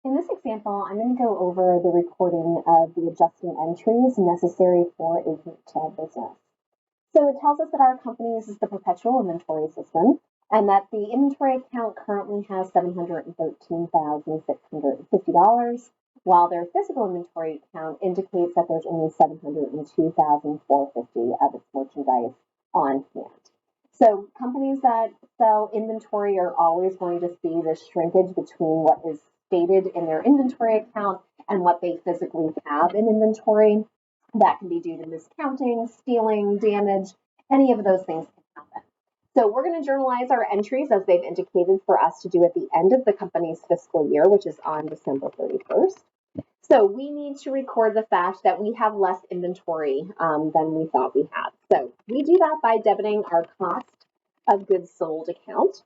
In this example, I'm going to go over the recording of the adjustment entries necessary for a retail business. So it tells us that our company uses the perpetual inventory system and that the inventory account currently has $713,650, while their physical inventory account indicates that there's only $702,450 of its merchandise on hand. So companies that sell inventory are always going to see this shrinkage between what is stated in their inventory account and what they physically have in inventory. That can be due to miscounting, stealing, damage, any of those things can happen. So we're going to journalize our entries as they've indicated for us to do at the end of the company's fiscal year, which is on December 31st. So we need to record the fact that we have less inventory than we thought we had. So we do that by debiting our cost of goods sold account.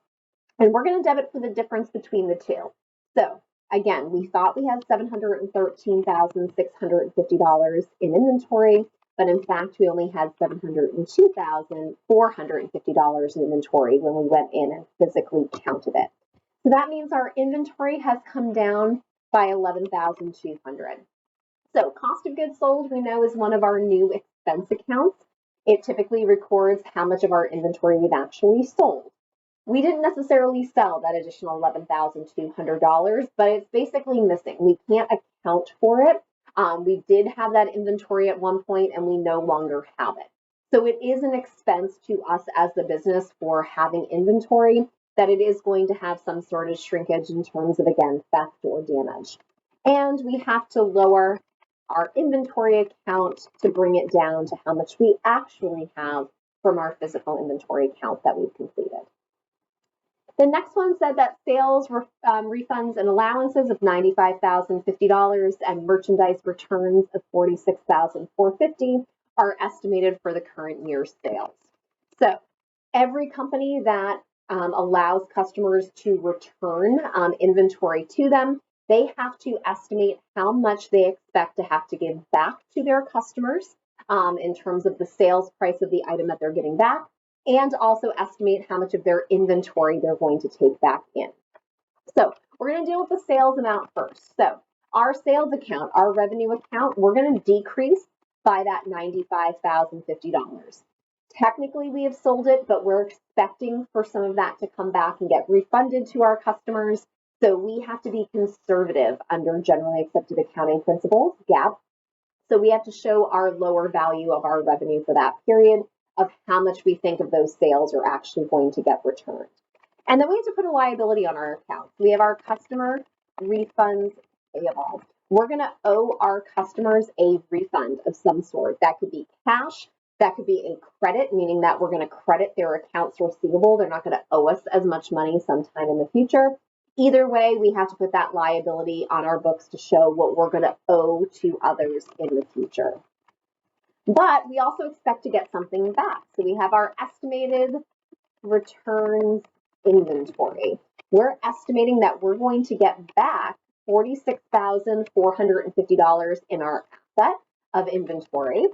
And we're going to debit for the difference between the two. So again, we thought we had $713,650 in inventory, but in fact, we only had $702,450 in inventory when we went in and physically counted it. So that means our inventory has come down by $11,200. So cost of goods sold, we know, is one of our new expense accounts. It typically records how much of our inventory we've actually sold. We didn't necessarily sell that additional $11,200, but it's basically missing. We can't account for it. We did have that inventory at one point and we no longer have it. So it is an expense to us as the business for having inventory that it is going to have some sort of shrinkage in terms of, again, theft or damage. And we have to lower our inventory account to bring it down to how much we actually have from our physical inventory account that we've completed. The next one said that sales refunds and allowances of $95,050 and merchandise returns of $46,450 are estimated for the current year's sales. So every company that allows customers to return inventory to them, they have to estimate how much they expect to have to give back to their customers in terms of the sales price of the item that they're getting back, and also estimate how much of their inventory they're going to take back in. So we're going to deal with the sales amount first. So our sales account, our revenue account, we're going to decrease by that $95,050. Technically, we have sold it, but we're expecting for some of that to come back and get refunded to our customers. So we have to be conservative under generally accepted accounting principles, GAAP. So we have to show our lower value of our revenue for that period of how much we think of those sales are actually going to get returned. And then we have to put a liability on our account. We have our customer refunds payable. We're going to owe our customers a refund of some sort. That could be cash. That could be a credit, meaning that we're going to credit their accounts receivable. They're not going to owe us as much money sometime in the future. Either way, we have to put that liability on our books to show what we're going to owe to others in the future. But we also expect to get something back. So we have our estimated returns inventory. We're estimating that we're going to get back $46,450 in our asset of inventory.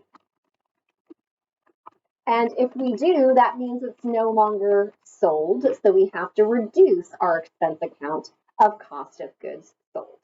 And if we do, that means it's no longer sold. So we have to reduce our expense account of cost of goods sold.